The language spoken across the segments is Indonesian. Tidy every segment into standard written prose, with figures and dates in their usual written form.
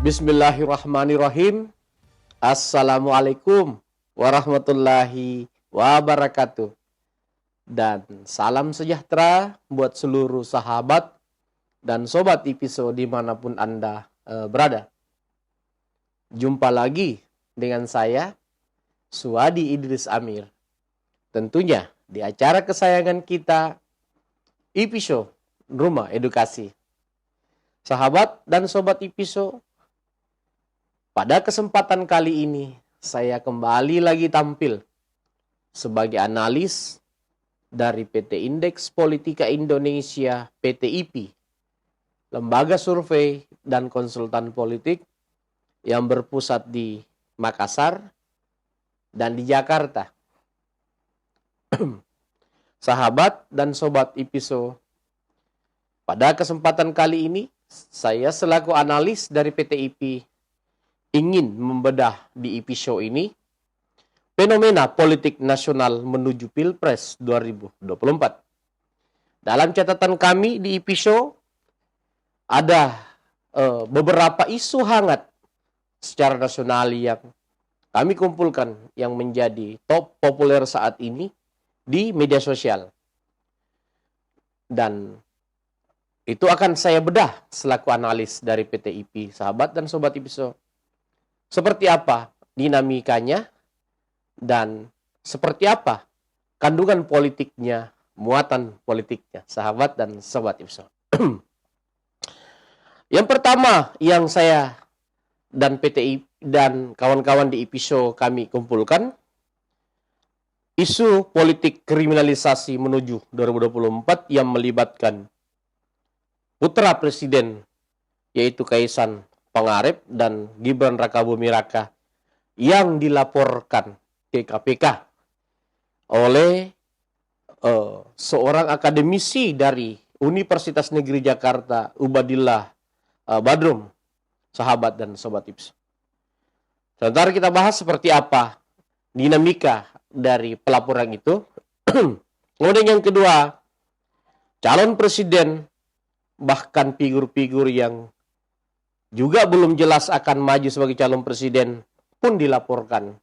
Bismillahirrahmanirrahim. Assalamualaikum warahmatullahi wabarakatuh. Dan salam sejahtera buat seluruh sahabat dan sobat IPISO dimanapun Anda berada. Jumpa lagi dengan saya, Suwadi Idris Amir. Tentunya di acara kesayangan kita, IPISO, Rumah Edukasi. Sahabat dan sobat IPISO, pada kesempatan kali ini, saya kembali lagi tampil sebagai analis dari PT Indeks Politika Indonesia, PT IPI, lembaga survei dan konsultan politik yang berpusat di Makassar dan di Jakarta. Sahabat dan sobat IPISO, pada kesempatan kali ini, saya selaku analis dari PT IPI ingin membedah di IPISO ini fenomena politik nasional menuju Pilpres 2024. Dalam catatan kami di IPISO ada beberapa isu hangat secara nasional yang kami kumpulkan yang menjadi top populer saat ini di media sosial. Dan itu akan saya bedah selaku analis dari PT IPI, sahabat dan sobat IPISO. Seperti apa dinamikanya dan seperti apa kandungan politiknya, muatan politiknya, sahabat dan sobat IPISO. Yang pertama yang saya dan PT IPI dan kawan-kawan di IPISO kami kumpulkan, isu politik kriminalisasi menuju 2024 yang melibatkan putra presiden yaitu Kaisang Pangarep dan Gibran Rakabuming Raka yang dilaporkan ke KPK oleh seorang akademisi dari Universitas Negeri Jakarta, Ubadillah Badrum, sahabat dan sobat IPISO. Sebentar kita bahas seperti apa dinamika dari pelaporan itu. Kemudian yang kedua, calon presiden bahkan figur-figur yang juga belum jelas akan maju sebagai calon presiden pun dilaporkan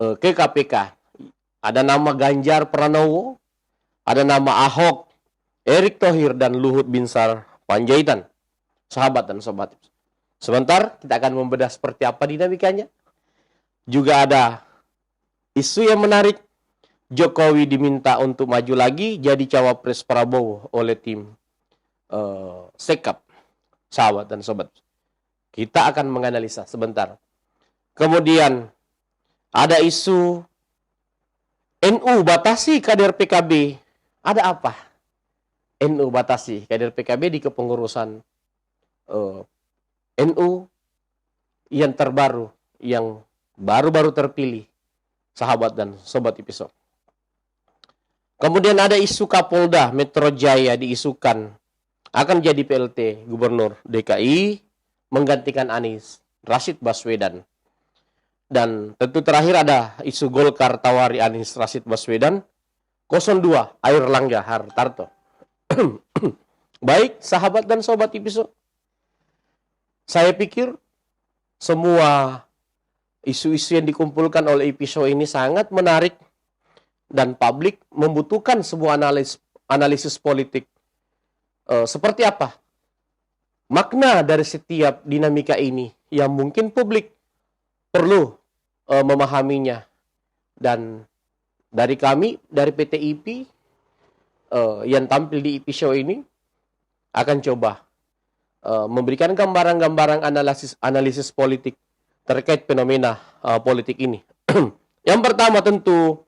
ke KPK. Ada nama Ganjar Pranowo, ada nama Ahok, Erick Thohir, dan Luhut Binsar Panjaitan. Sahabat dan sobat. Sebentar, kita akan membedah seperti apa dinamikanya. Juga ada isu yang menarik. Jokowi diminta untuk maju lagi jadi cawapres Prabowo oleh tim Sekap. Sahabat dan sobat, kita akan menganalisa sebentar. Kemudian ada isu NU batasi kader PKB. Ada apa? NU batasi kader PKB di kepengurusan NU yang terbaru, yang baru-baru terpilih, sahabat dan sobat IPISO. Kemudian ada isu Kapolda Metro Jaya diisukan akan jadi PLT Gubernur DKI menggantikan Anies Rashid Baswedan. Dan tentu terakhir ada isu Golkar tawari Anies Rashid Baswedan 02 Airlangga Hartarto. Baik, sahabat dan sobat IPISO, saya pikir semua isu-isu yang dikumpulkan oleh IPISO ini sangat menarik dan publik membutuhkan sebuah analisis politik. Seperti apa makna dari setiap dinamika ini yang mungkin publik perlu memahaminya. Dan dari kami, dari PT IPI yang tampil di IPISO ini akan coba memberikan gambaran-gambaran analisis politik terkait fenomena politik ini. Yang pertama tentu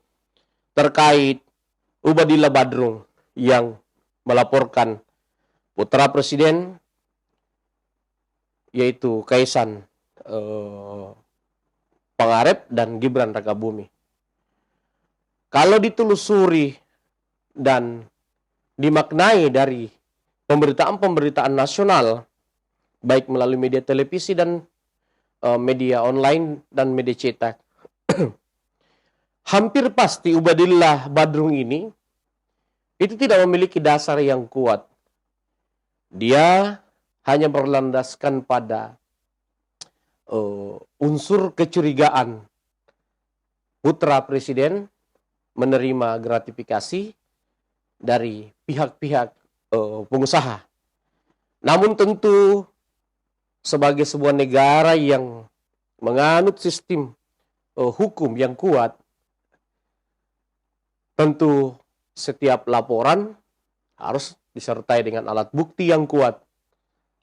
terkait Ubadillah Badrung yang melaporkan putra presiden yaitu Kaisang Pangarep dan Gibran Rakabuming. Kalau ditelusuri dan dimaknai dari pemberitaan-pemberitaan nasional, baik melalui media televisi dan media online dan media cetak, hampir pasti Ubadillah Badrung ini itu tidak memiliki dasar yang kuat. Dia hanya berlandaskan pada unsur kecurigaan putra presiden menerima gratifikasi dari pihak-pihak pengusaha. Namun tentu sebagai sebuah negara yang menganut sistem hukum yang kuat, tentu setiap laporan harus disertai dengan alat bukti yang kuat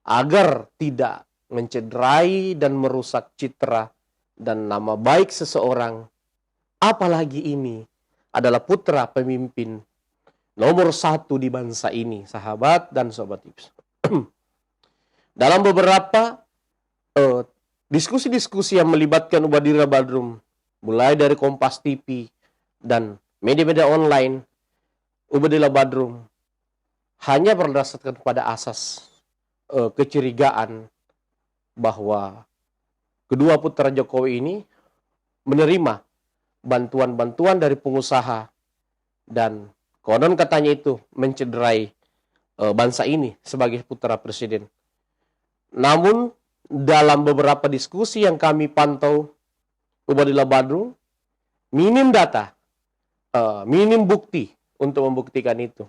agar tidak mencederai dan merusak citra dan nama baik seseorang. Apalagi ini adalah putra pemimpin nomor 1 di bangsa ini, sahabat dan sobat tips. Dalam beberapa diskusi-diskusi yang melibatkan Ubadillah Badrum, mulai dari Kompas TV dan media-media online, Ubadillah Badrum hanya berdasarkan pada asas kecurigaan bahwa kedua putra Jokowi ini menerima bantuan-bantuan dari pengusaha dan konon katanya itu mencederai bangsa ini sebagai putra presiden. Namun dalam beberapa diskusi yang kami pantau, Ubadillah Badrum minim data, minim bukti untuk membuktikan itu.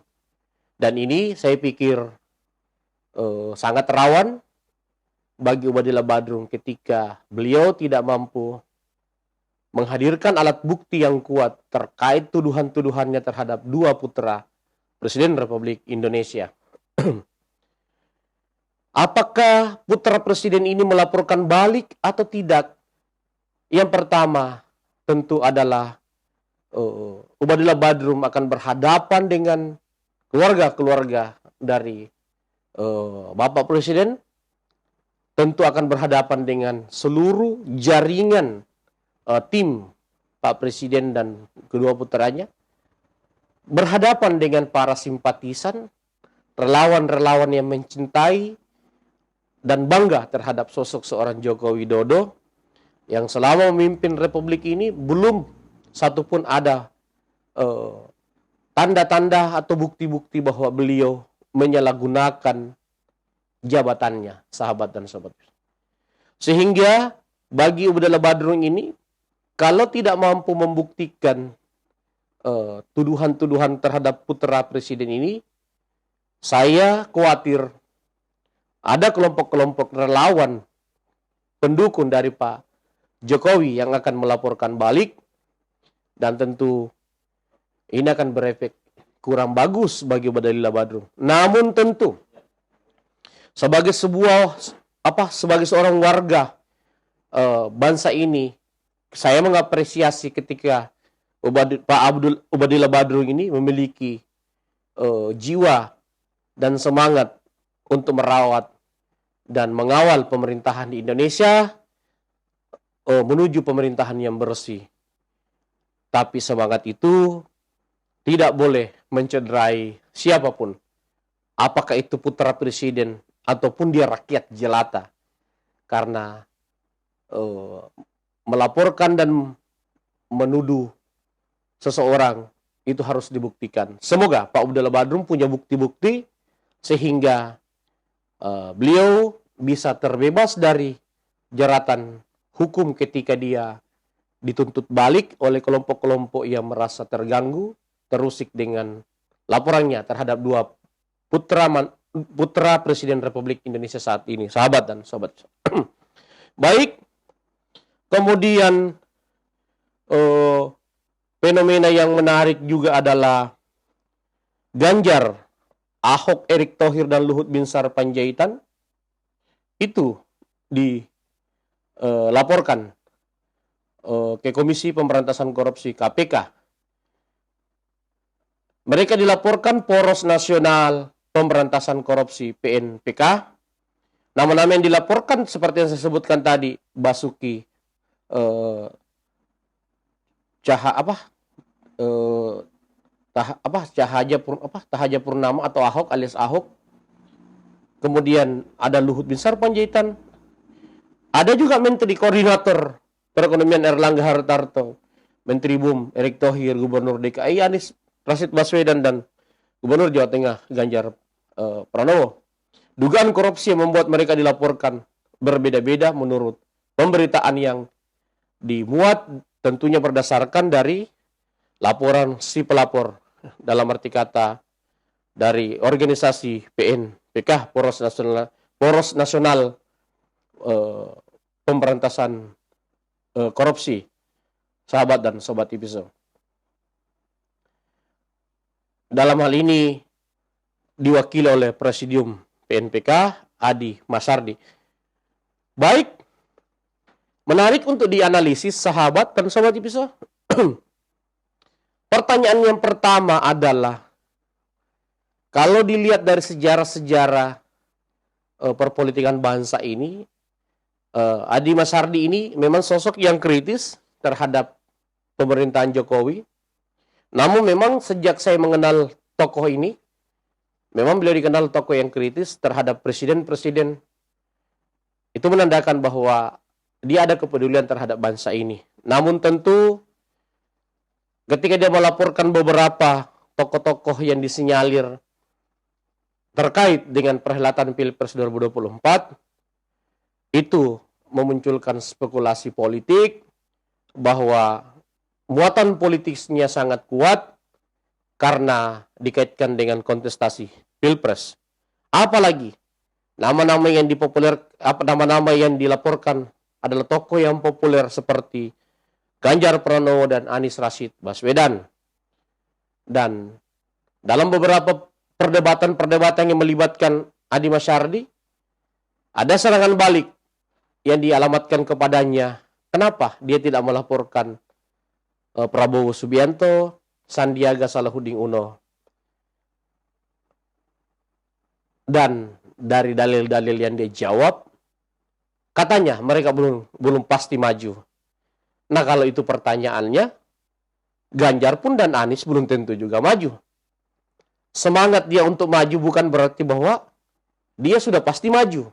Dan ini saya pikir sangat rawan bagi Ubadillah Badrum ketika beliau tidak mampu menghadirkan alat bukti yang kuat terkait tuduhan-tuduhannya terhadap dua putra Presiden Republik Indonesia. Apakah putra presiden ini melaporkan balik atau tidak? Yang pertama tentu adalah Ubadillah Badrum akan berhadapan dengan keluarga-keluarga dari Bapak Presiden, tentu akan berhadapan dengan seluruh jaringan tim Pak Presiden dan kedua putranya, berhadapan dengan para simpatisan, relawan-relawan yang mencintai dan bangga terhadap sosok seorang Joko Widodo yang selama memimpin Republik ini belum satupun ada tanda-tanda atau bukti-bukti bahwa beliau menyalahgunakan jabatannya, sahabat dan sobat. Sehingga bagi Ubadillah Badrum ini, kalau tidak mampu membuktikan tuduhan-tuduhan terhadap putra presiden ini, saya khawatir ada kelompok-kelompok relawan pendukung dari Pak Jokowi yang akan melaporkan balik, dan tentu ini akan berefek kurang bagus bagi Ubadillah Badrum. Namun tentu sebagai seorang warga bangsa ini, saya mengapresiasi ketika Pak Ubadillah Badrum ini memiliki jiwa dan semangat untuk merawat dan mengawal pemerintahan di Indonesia menuju pemerintahan yang bersih. Tapi semangat itu tidak boleh mencederai siapapun, apakah itu putra presiden ataupun dia rakyat jelata, karena melaporkan dan menuduh seseorang itu harus dibuktikan. Semoga Pak Ubadillah Badrum punya bukti-bukti sehingga beliau bisa terbebas dari jeratan hukum ketika dia dituntut balik oleh kelompok-kelompok yang merasa terganggu, terusik dengan laporannya terhadap dua putra Presiden Republik Indonesia saat ini, sahabat dan sobat. Baik, kemudian fenomena yang menarik juga adalah Ganjar, Ahok, Erick Thohir, dan Luhut Binsar Panjaitan itu dilaporkan ke Komisi Pemberantasan Korupsi KPK. Mereka dilaporkan Poros Nasional Pemberantasan Korupsi PNPK. Nama-nama yang dilaporkan seperti yang saya sebutkan tadi, Basuki Tahaja Purnama atau Ahok alias Ahok. Kemudian ada Luhut Binsar Panjaitan. Ada juga Menteri Koordinator Perekonomian Erlangga Hartarto, Menteri BUM Erick Thohir, Gubernur DKI Anies Rashid Baswedan, dan Gubernur Jawa Tengah Ganjar Pranowo. Dugaan korupsi yang membuat mereka dilaporkan berbeda-beda menurut pemberitaan yang dimuat tentunya berdasarkan dari laporan si pelapor, dalam arti kata dari organisasi PNPK, Poros Nasional Pemberantasan Korupsi, sahabat dan sobat episode. Dalam hal ini diwakili oleh Presidium PNPK, Adi Masardi. Baik, menarik untuk dianalisis sahabat dan sobat episode. Pertanyaan yang pertama adalah, kalau dilihat dari sejarah-sejarah perpolitikan bangsa ini, Adi Masardi ini memang sosok yang kritis terhadap pemerintahan Jokowi. Namun memang sejak saya mengenal tokoh ini, memang beliau dikenal tokoh yang kritis terhadap presiden-presiden. Itu menandakan bahwa dia ada kepedulian terhadap bangsa ini. Namun tentu ketika dia melaporkan beberapa tokoh-tokoh yang disinyalir terkait dengan perhelatan Pilpres 2024, itu memunculkan spekulasi politik bahwa muatan politiknya sangat kuat karena dikaitkan dengan kontestasi Pilpres. Apalagi nama-nama yang nama-nama yang dilaporkan adalah tokoh yang populer seperti Ganjar Pranowo dan Anies Rashid Baswedan. Dan dalam beberapa perdebatan yang melibatkan Adi Masardi, ada serangan balik yang dialamatkan kepadanya. Kenapa dia tidak melaporkan Prabowo Subianto, Sandiaga Salahuddin Uno? Dan dari dalil-dalil yang dia jawab, katanya mereka belum pasti maju. Nah, kalau itu pertanyaannya, Ganjar pun dan Anies belum tentu juga maju. Semangat dia untuk maju bukan berarti bahwa dia sudah pasti maju.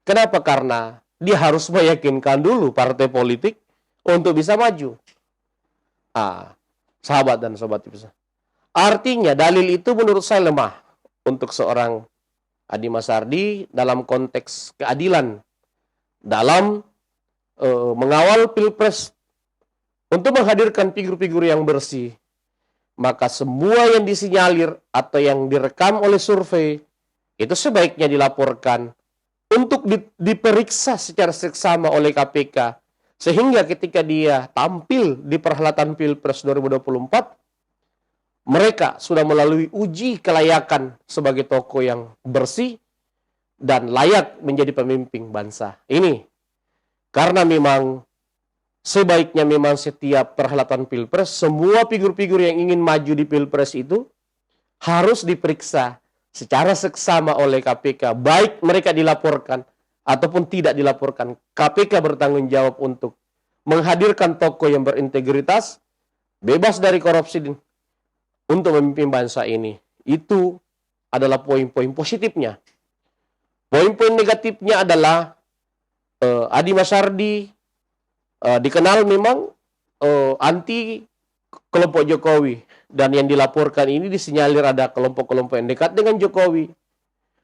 Kenapa? Karena dia harus meyakinkan dulu partai politik untuk bisa maju. Sahabat dan sobat episode. Artinya dalil itu menurut saya lemah untuk seorang Adi Masardi dalam konteks keadilan, dalam mengawal Pilpres untuk menghadirkan figur-figur yang bersih. Maka semua yang disinyalir atau yang direkam oleh survei itu sebaiknya dilaporkan untuk diperiksa secara seksama oleh KPK, sehingga ketika dia tampil di perhelatan Pilpres 2024, mereka sudah melalui uji kelayakan sebagai tokoh yang bersih dan layak menjadi pemimpin bangsa ini. Karena memang sebaiknya memang setiap perhelatan Pilpres, semua figur-figur yang ingin maju di Pilpres itu harus diperiksa secara seksama oleh KPK, baik mereka dilaporkan ataupun tidak dilaporkan. KPK bertanggung jawab untuk menghadirkan tokoh yang berintegritas, bebas dari korupsi untuk memimpin bangsa ini. Itu adalah poin-poin positifnya. Poin-poin negatifnya adalah Adi Masardi dikenal memang anti kelompok Jokowi. Dan yang dilaporkan ini disinyalir ada kelompok-kelompok yang dekat dengan Jokowi.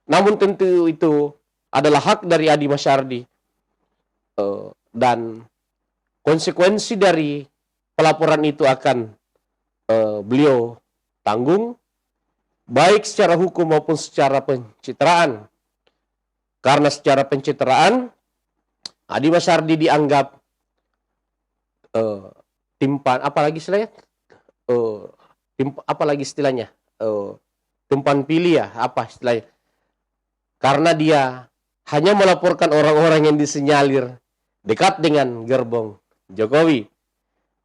Namun tentu itu adalah hak dari Adi Masardi. Dan konsekuensi dari pelaporan itu akan beliau tanggung, baik secara hukum maupun secara pencitraan. Karena secara pencitraan, Adi Masardi dianggap timpan, apalagi istilahnya? Istilahnya? Tumpan pilih ya, apa istilahnya? Karena dia hanya melaporkan orang-orang yang disinyalir dekat dengan gerbong Jokowi.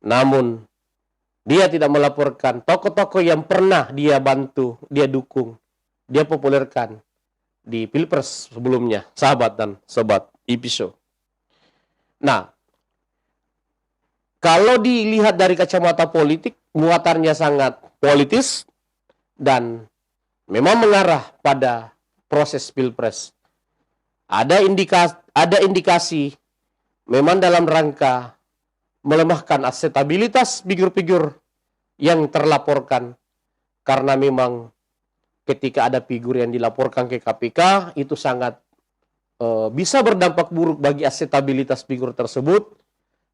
Namun, dia tidak melaporkan tokoh-tokoh yang pernah dia bantu, dia dukung, dia populerkan di Pilpres sebelumnya, sahabat dan sobat episode. Nah, kalau dilihat dari kacamata politik, muatannya sangat politis dan memang mengarah pada proses Pilpres. Ada indikasi memang dalam rangka melemahkan akseptabilitas figur-figur yang terlaporkan, karena memang ketika ada figur yang dilaporkan ke KPK itu sangat bisa berdampak buruk bagi akseptabilitas figur tersebut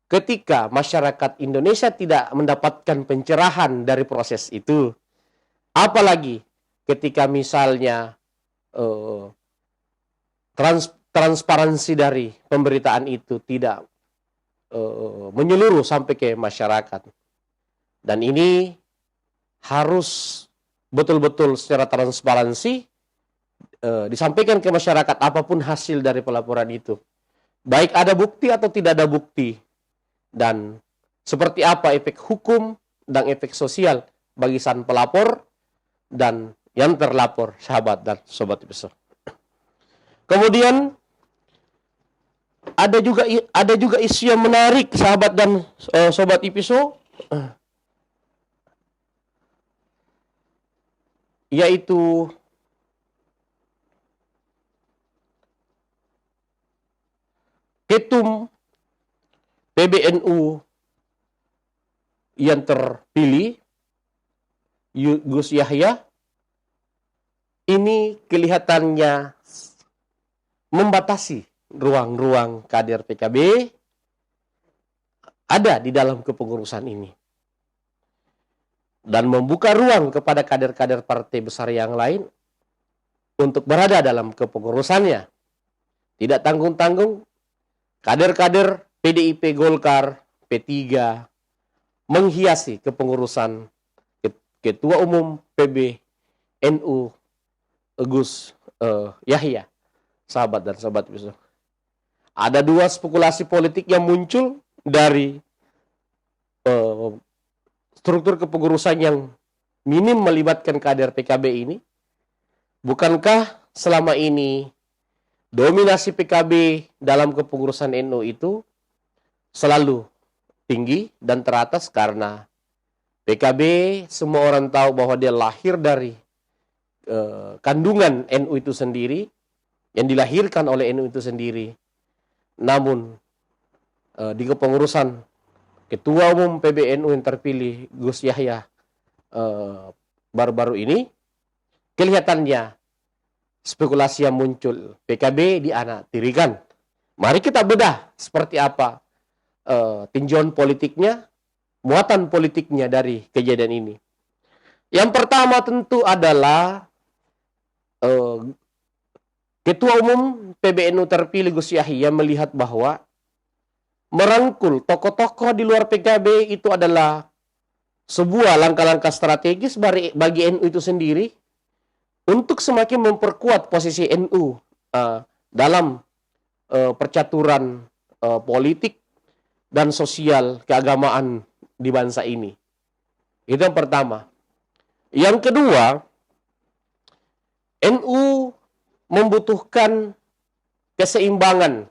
ketika masyarakat Indonesia tidak mendapatkan pencerahan dari proses itu. Apalagi ketika misalnya transparansi dari pemberitaan itu tidak menyeluruh sampai ke masyarakat. Dan ini harus betul-betul secara transparansi disampaikan ke masyarakat apapun hasil dari pelaporan itu. Baik ada bukti atau tidak ada bukti. Dan seperti apa efek hukum dan efek sosial bagi sang pelapor dan yang terlapor, sahabat dan sobat episode. Kemudian ada juga isu yang menarik, sahabat dan sobat episode, yaitu Ketum PBNU yang terpilih, Gus Yahya, ini kelihatannya membatasi ruang-ruang kader PKB ada di dalam kepengurusan ini. Dan membuka ruang kepada kader-kader partai besar yang lain untuk berada dalam kepengurusannya. Tidak tanggung-tanggung, kader-kader PDIP, Golkar, P3 menghiasi kepengurusan Ketua Umum PBNU Gus Yahya, sahabat dan sobat episode. Ada dua spekulasi politik yang muncul dari struktur kepengurusan yang minim melibatkan kader PKB ini. Bukankah selama ini dominasi PKB dalam kepengurusan NU itu selalu tinggi dan teratas karena PKB semua orang tahu bahwa dia lahir dari kandungan NU itu sendiri, yang dilahirkan oleh NU itu sendiri. Namun di kepengurusan Ketua Umum PBNU yang terpilih Gus Yahya baru-baru ini, kelihatannya spekulasi yang muncul PKB dianaktirikan. Mari kita bedah seperti apa tinjauan politiknya, muatan politiknya dari kejadian ini. Yang pertama tentu adalah Ketua Umum PBNU terpilih Gus Yahya melihat bahwa merangkul tokoh-tokoh di luar PKB itu adalah sebuah langkah-langkah strategis bagi NU itu sendiri untuk semakin memperkuat posisi NU dalam percaturan politik dan sosial keagamaan di bangsa ini. Itu yang pertama. Yang kedua, NU membutuhkan keseimbangan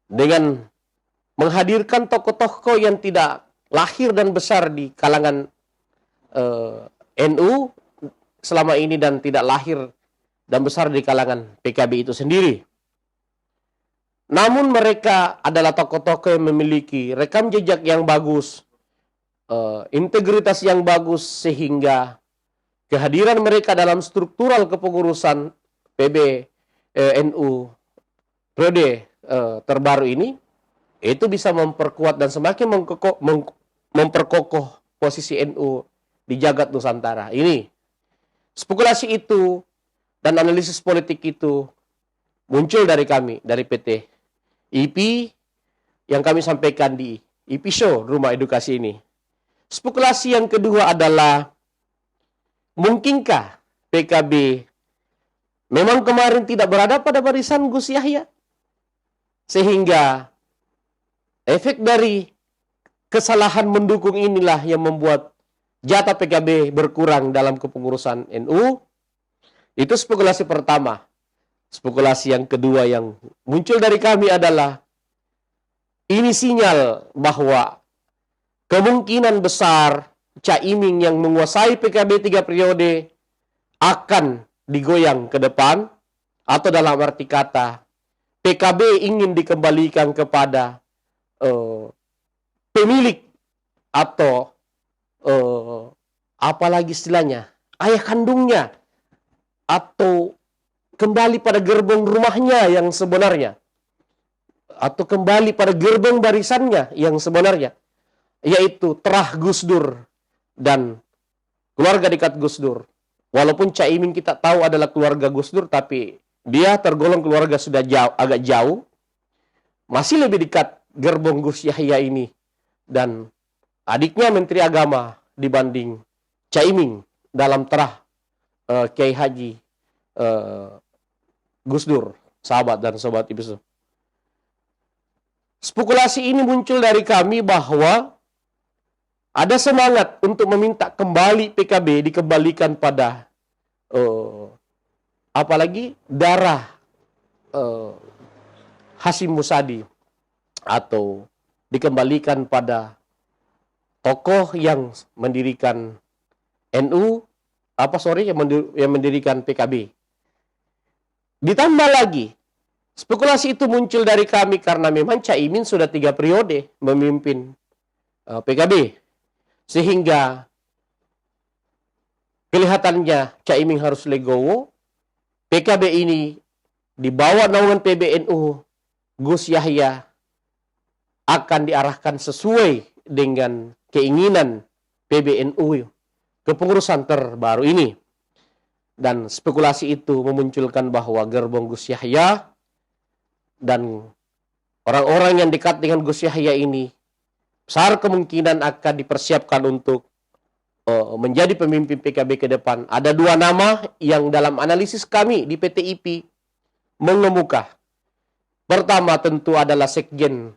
dengan menghadirkan tokoh-tokoh yang tidak lahir dan besar di kalangan NU selama ini dan tidak lahir dan besar di kalangan PKB itu sendiri. Namun mereka adalah tokoh-tokoh yang memiliki rekam jejak yang bagus, integritas yang bagus, sehingga kehadiran mereka dalam struktural kepengurusan PBNU periode terbaru ini itu bisa memperkuat dan semakin memperkokoh posisi NU di jagat Nusantara. Ini spekulasi itu dan analisis politik itu muncul dari kami, dari PT IP yang kami sampaikan di IP Show Rumah Edukasi ini. Spekulasi yang kedua adalah, mungkinkah PKB memang kemarin tidak berada pada barisan Gus Yahya? Sehingga efek dari kesalahan mendukung inilah yang membuat jatah PKB berkurang dalam kepengurusan NU. Itu spekulasi pertama. Spekulasi yang kedua yang muncul dari kami adalah, ini sinyal bahwa kemungkinan besar Caimin yang menguasai PKB 3 periode akan digoyang ke depan, atau dalam arti kata PKB ingin dikembalikan kepada pemilik atau apalagi istilahnya ayah kandungnya atau kembali pada gerbong rumahnya yang sebenarnya, atau kembali pada gerbong barisannya yang sebenarnya, yaitu terah Gus Dur dan keluarga dekat Gus Dur. Walaupun Caimin kita tahu adalah keluarga Gus Dur, tapi dia tergolong keluarga sudah jauh, agak jauh, masih lebih dekat gerbong Gus Yahya ini dan adiknya Menteri Agama dibanding Caimin dalam terah Kiai Haji Gus Dur, sahabat dan sobat IPSO. Spekulasi ini muncul dari kami bahwa ada semangat untuk meminta kembali PKB dikembalikan pada apalagi darah Hasyim Musadi, atau dikembalikan pada tokoh yang mendirikan NU, yang mendirikan PKB. Ditambah lagi, spekulasi itu muncul dari kami karena memang Caimin sudah 3 periode memimpin PKB. Sehingga kelihatannya Caimin harus legowo. PKB ini di bawah naungan PBNU Gus Yahya akan diarahkan sesuai dengan keinginan PBNU kepengurusan terbaru ini. Dan spekulasi itu memunculkan bahwa gerbong Gus Yahya dan orang-orang yang dekat dengan Gus Yahya ini besar kemungkinan akan dipersiapkan untuk menjadi pemimpin PKB ke depan. Ada 2 nama yang dalam analisis kami di PTIP mengemuka. Pertama tentu adalah Sekjen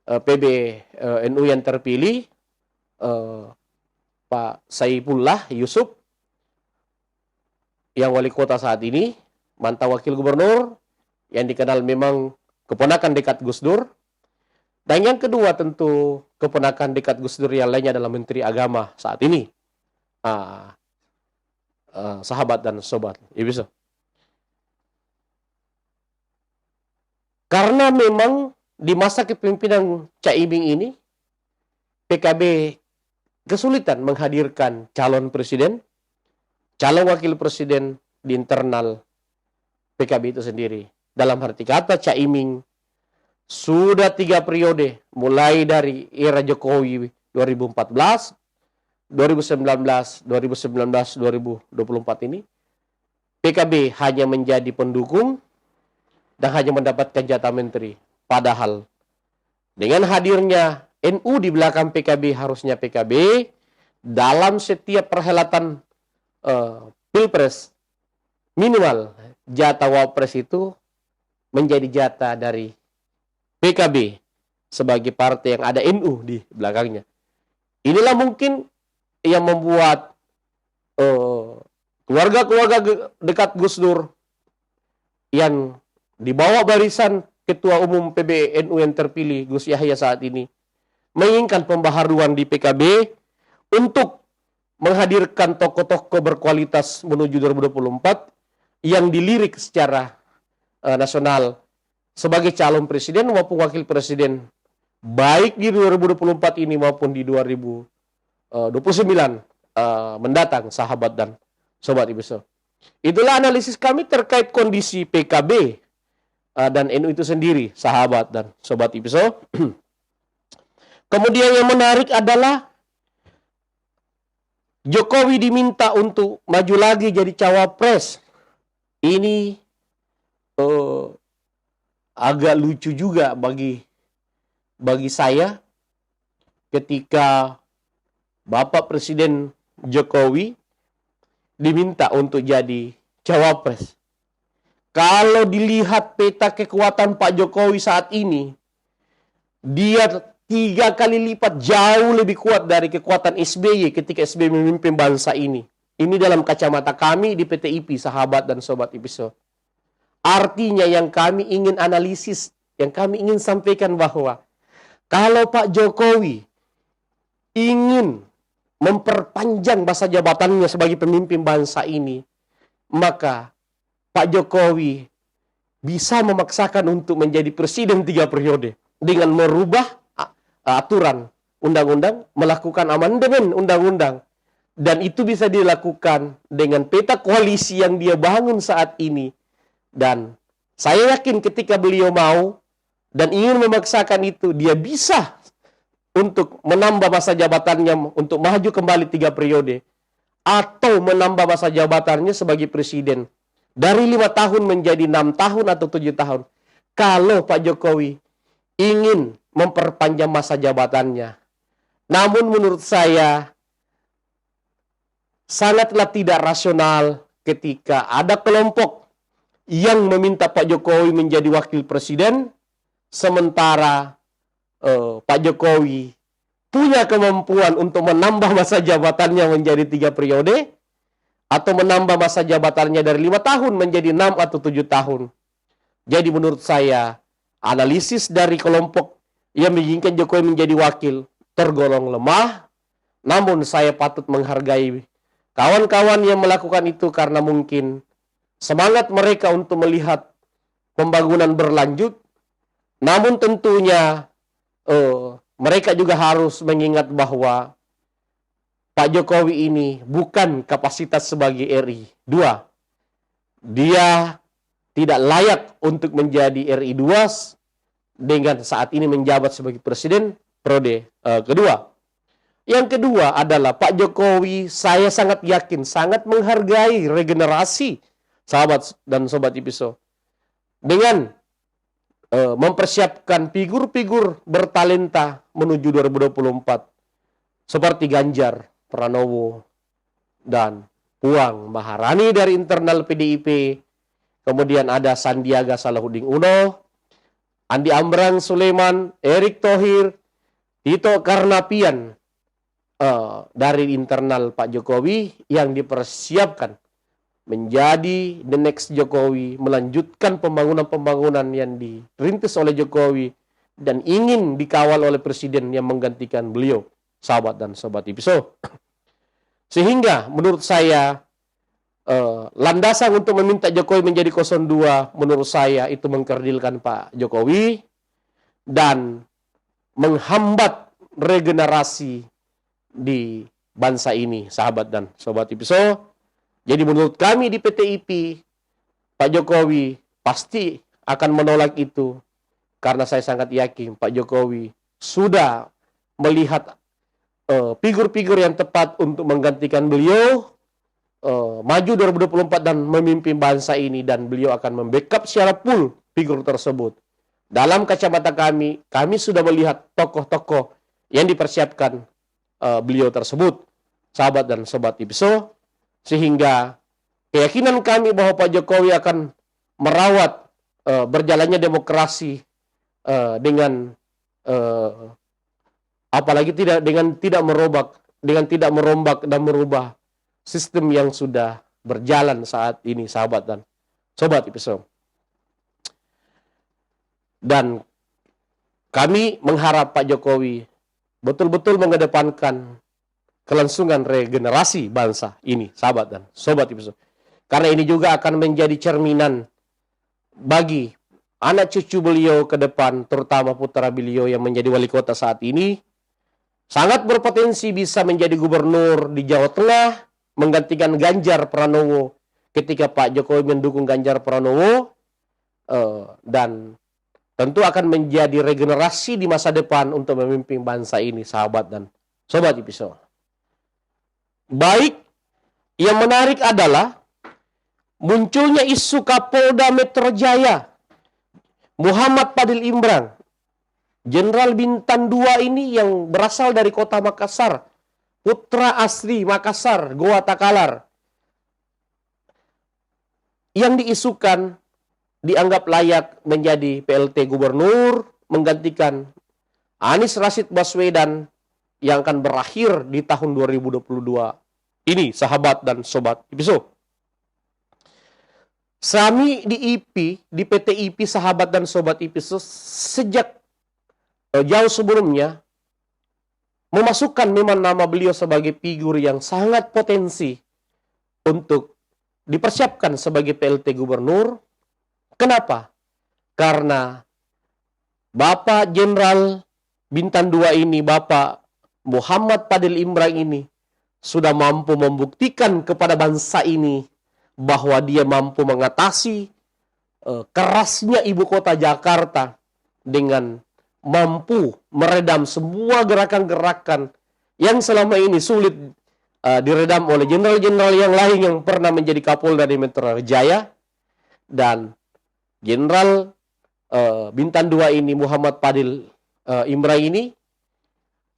PBNU yang terpilih, Pak Saifullah Yusuf, yang wali kota saat ini, mantan wakil gubernur, yang dikenal memang keponakan dekat Gus Dur. Dan yang kedua tentu keponakan dekat Gus Dur yang lainnya adalah Menteri Agama saat ini, sahabat dan sobat IPSO. Karena memang di masa kepemimpinan Caimin ini, PKB kesulitan menghadirkan calon presiden, calon wakil presiden di internal PKB itu sendiri. Dalam arti kata, Caimin sudah 3 periode, mulai dari era Jokowi 2014, 2019, 2024 ini, PKB hanya menjadi pendukung dan hanya mendapatkan jatah menteri. Padahal dengan hadirnya NU di belakang PKB, harusnya PKB dalam setiap perhelatan Pilpres minimal jatah Wapres itu menjadi jatah dari PKB sebagai partai yang ada NU di belakangnya. Inilah mungkin yang membuat keluarga-keluarga dekat Gus Dur yang dibawa barisan Ketua Umum PBNU yang terpilih Gus Yahya saat ini menginginkan pembaharuan di PKB untuk menghadirkan tokoh-tokoh berkualitas menuju 2024 yang dilirik secara nasional sebagai calon presiden maupun wakil presiden, baik di 2024 ini maupun di 2029 mendatang, sahabat dan sobat IPSO. Itulah analisis kami terkait kondisi PKB dan NU itu sendiri, sahabat dan sobat IPSO. Kemudian yang menarik adalah Jokowi diminta untuk maju lagi jadi cawapres. Ini agak lucu juga bagi saya ketika Bapak Presiden Jokowi diminta untuk jadi cawapres. Kalau dilihat peta kekuatan Pak Jokowi saat ini, dia 3 kali lipat jauh lebih kuat dari kekuatan SBY ketika SBY memimpin bangsa ini. Ini dalam kacamata kami di PTIP, sahabat dan sobat IPSO. Artinya yang kami ingin analisis, yang kami ingin sampaikan bahwa kalau Pak Jokowi ingin memperpanjang masa jabatannya sebagai pemimpin bangsa ini, maka Pak Jokowi bisa memaksakan untuk menjadi presiden 3 periode dengan merubah aturan undang-undang, melakukan amandemen undang-undang. Dan itu bisa dilakukan dengan peta koalisi yang dia bangun saat ini Dan saya yakin ketika beliau mau dan ingin memaksakan itu, dia bisa untuk menambah masa jabatannya untuk maju kembali 3 periode. Atau menambah masa jabatannya sebagai presiden dari 5 tahun menjadi 6 tahun atau 7 tahun. Kalau Pak Jokowi ingin memperpanjang masa jabatannya. Namun menurut saya sangatlah tidak rasional ketika ada kelompok yang meminta Pak Jokowi menjadi wakil presiden, sementara Pak Jokowi punya kemampuan untuk menambah masa jabatannya menjadi 3 periode, atau menambah masa jabatannya dari 5 tahun menjadi 6 atau 7 tahun. Jadi menurut saya, analisis dari kelompok yang menginginkan Jokowi menjadi wakil tergolong lemah, namun saya patut menghargai kawan-kawan yang melakukan itu karena mungkin semangat mereka untuk melihat pembangunan berlanjut. Namun tentunya mereka juga harus mengingat bahwa Pak Jokowi ini bukan kapasitas sebagai RI 2. Dia tidak layak untuk menjadi RI 2 dengan saat ini menjabat sebagai presiden periode kedua. Yang kedua adalah Pak Jokowi, saya sangat yakin, sangat menghargai regenerasi sahabat dan sobat IPISO dengan mempersiapkan figur-figur bertalenta menuju 2024 seperti Ganjar Pranowo dan Puan Maharani dari internal PDIP, kemudian ada Sandiaga Salahuddin Uno, Andi Amran Sulaiman, Erick Thohir, Tito Karnavian dari internal Pak Jokowi yang dipersiapkan menjadi the next Jokowi, melanjutkan pembangunan-pembangunan yang dirintis oleh Jokowi dan ingin dikawal oleh presiden yang menggantikan beliau, sahabat dan sobat IPISO. Sehingga menurut saya landasan untuk meminta Jokowi menjadi 02 menurut saya itu mengkerdilkan Pak Jokowi dan menghambat regenerasi di bangsa ini, sahabat dan sobat IPISO. Jadi menurut kami di PTIP, Pak Jokowi pasti akan menolak itu karena saya sangat yakin Pak Jokowi sudah melihat figur-figur yang tepat untuk menggantikan beliau maju 2024 dan memimpin bangsa ini, dan beliau akan membackup secara full figur tersebut. Dalam kacamata kami sudah melihat tokoh-tokoh yang dipersiapkan beliau tersebut, sahabat dan sobat IPISO, sehingga keyakinan kami bahwa Pak Jokowi akan merawat berjalannya demokrasi dengan apalagi tidak merombak dan merubah sistem yang sudah berjalan saat ini, sahabat dan sobat IPISO. Dan kami mengharap Pak Jokowi betul-betul mengedepankan kelangsungan regenerasi bangsa ini, sahabat dan sobat IPISO. Karena ini juga akan menjadi cerminan bagi anak cucu beliau ke depan, terutama putra beliau yang menjadi wali kota saat ini. Sangat berpotensi bisa menjadi gubernur di Jawa Tengah, menggantikan Ganjar Pranowo ketika Pak Jokowi mendukung Ganjar Pranowo, dan tentu akan menjadi regenerasi di masa depan untuk memimpin bangsa ini, sahabat dan sobat IPISO. Baik, yang menarik adalah munculnya isu Kapolda Metro Jaya Muhammad Fadil Imran, Jenderal Bintang 2 ini yang berasal dari kota Makassar, putra asli Makassar, Goa Takalar, yang diisukan dianggap layak menjadi PLT Gubernur menggantikan Anies Rashid Baswedan yang akan berakhir di tahun 2022 ini, sahabat dan sobat IPISO. Kami di PT IP, sahabat dan sobat IPISO, sejak jauh sebelumnya memasukkan memang nama beliau sebagai figur yang sangat potensi untuk dipersiapkan sebagai PLT Gubernur. Kenapa? Karena Bapak Jenderal Bintang 2 ini, Bapak Muhammad Fadil Imran ini sudah mampu membuktikan kepada bangsa ini bahwa dia mampu mengatasi kerasnya ibu kota Jakarta dengan mampu meredam semua gerakan-gerakan yang selama ini sulit diredam oleh jenderal-jenderal yang lain yang pernah menjadi Kapolda di Metro Jaya. Dan Jenderal Bintang 2 ini, Muhammad Fadil Imran ini,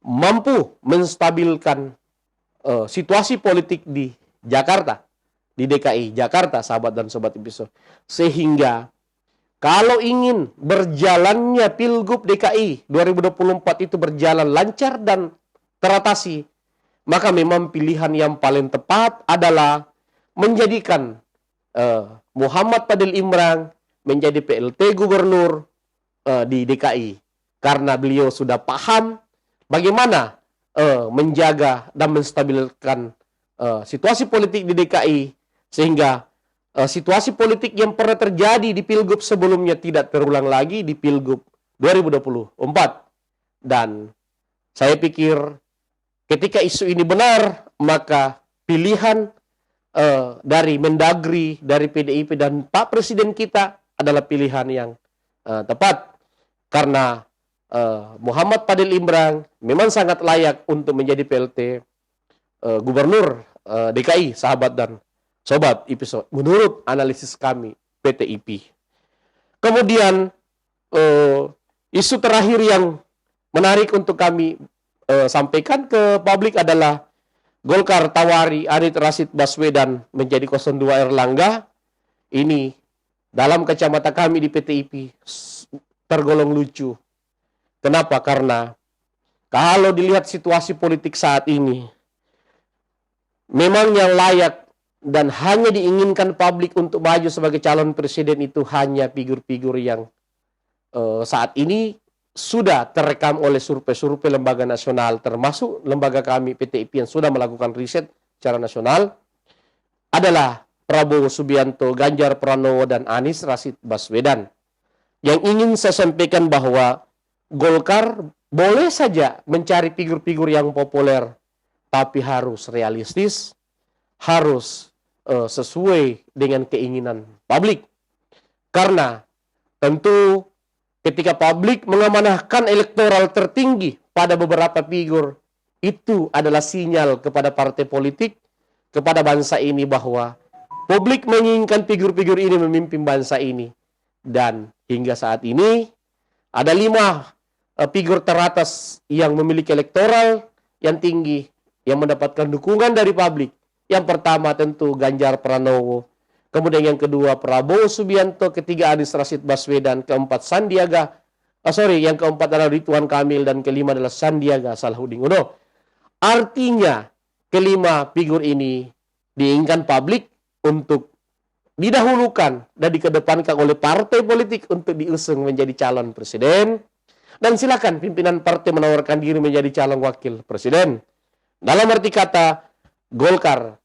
mampu menstabilkan situasi politik di Jakarta, di DKI Jakarta, sahabat dan sobat episode. Sehingga kalau ingin berjalannya Pilgub DKI 2024 itu berjalan lancar dan teratasi, maka memang pilihan yang paling tepat adalah menjadikan Muhammad Fadil Imran menjadi PLT Gubernur di DKI. Karena beliau sudah paham bagaimana menjaga dan menstabilkan situasi politik di DKI, sehingga situasi politik yang pernah terjadi di Pilgub sebelumnya tidak terulang lagi di Pilgub 2024. Dan saya pikir ketika isu ini benar, maka pilihan dari Mendagri, dari PDIP dan Pak Presiden kita adalah pilihan yang tepat. Karena Muhammad Fadil Imran memang sangat layak untuk menjadi PLT Gubernur DKI, sahabat dan sobat episode, menurut analisis kami PTIP. Kemudian isu terakhir yang menarik untuk kami sampaikan ke publik adalah Golkar tawari Anies Rashid Baswedan menjadi 02 Erlangga. Ini dalam kacamata kami di PTIP tergolong lucu. Kenapa? Karena kalau dilihat situasi politik saat ini, memang yang layak dan hanya diinginkan publik untuk maju sebagai calon presiden itu hanya figur-figur yang saat ini sudah terekam oleh survei-survei lembaga nasional, termasuk lembaga kami PTIP yang sudah melakukan riset secara nasional, adalah Prabowo Subianto, Ganjar Pranowo, dan Anies Rashid Baswedan. Yang ingin saya sampaikan bahwa Golkar boleh saja mencari figur-figur yang populer, tapi harus realistis, harus sesuai dengan keinginan publik. Karena tentu ketika publik mengamanahkan elektoral tertinggi pada beberapa figur, itu adalah sinyal kepada partai politik, kepada bangsa ini bahwa publik menginginkan figur-figur ini memimpin bangsa ini. Dan hingga saat ini ada 5 figur teratas yang memiliki elektoral yang tinggi, yang mendapatkan dukungan dari publik. Yang pertama tentu Ganjar Pranowo, kemudian yang kedua Prabowo Subianto, ketiga Anies Rashid Baswedan, keempat yang keempat adalah Ridwan Kamil, dan kelima adalah Sandiaga Salahuddin Uno. Artinya kelima figur ini diinginkan publik untuk didahulukan dan dikedepankan oleh partai politik untuk diusung menjadi calon presiden. Dan silakan pimpinan partai menawarkan diri menjadi calon wakil presiden. Dalam arti kata, Golkar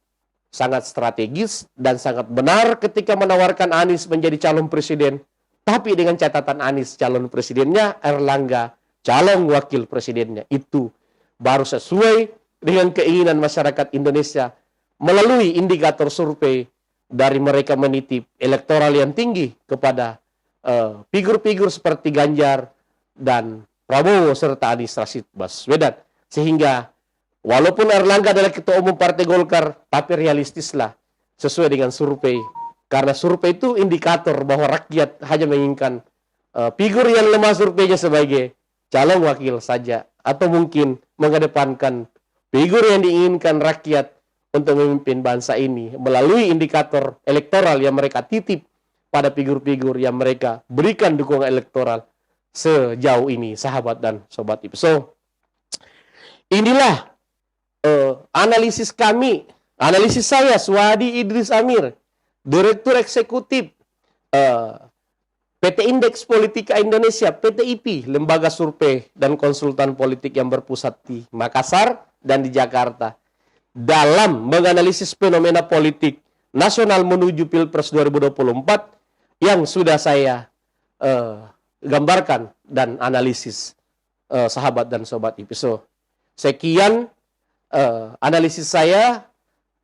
sangat strategis dan sangat benar ketika menawarkan Anies menjadi calon presiden. Tapi dengan catatan Anies calon presidennya, Erlangga calon wakil presidennya. Itu baru sesuai dengan keinginan masyarakat Indonesia melalui indikator survei dari mereka menitip elektoral yang tinggi kepada figur-figur seperti Ganjar dan Prabowo serta Anies Rashid Baswedan. Sehingga walaupun Erlangga adalah ketua umum Partai Golkar, tapi realistislah sesuai dengan survei. Karena survei itu indikator bahwa rakyat hanya menginginkan figur yang lemah surveinya sebagai calon wakil saja. Atau mungkin mengedepankan figur yang diinginkan rakyat untuk memimpin bangsa ini melalui indikator elektoral yang mereka titip pada figur-figur yang mereka berikan dukungan elektoral sejauh ini, sahabat dan sobat IP. So, inilah analisis kami, analisis saya, Swadi Idris Amir, Direktur Eksekutif PT Indeks Politika Indonesia, PTIP, lembaga survei dan konsultan politik yang berpusat di Makassar dan di Jakarta, dalam menganalisis fenomena politik nasional menuju Pilpres 2024 yang sudah saya gambarkan dan analisis, sahabat dan sobat IP. So, sekian analisis saya,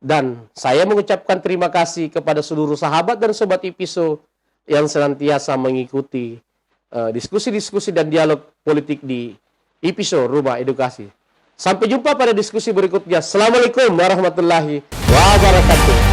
dan saya mengucapkan terima kasih kepada seluruh sahabat dan sobat IPSO yang senantiasa mengikuti diskusi-diskusi dan dialog politik di episode Rumah Edukasi. Sampai jumpa pada diskusi berikutnya. Assalamualaikum warahmatullahi wabarakatuh.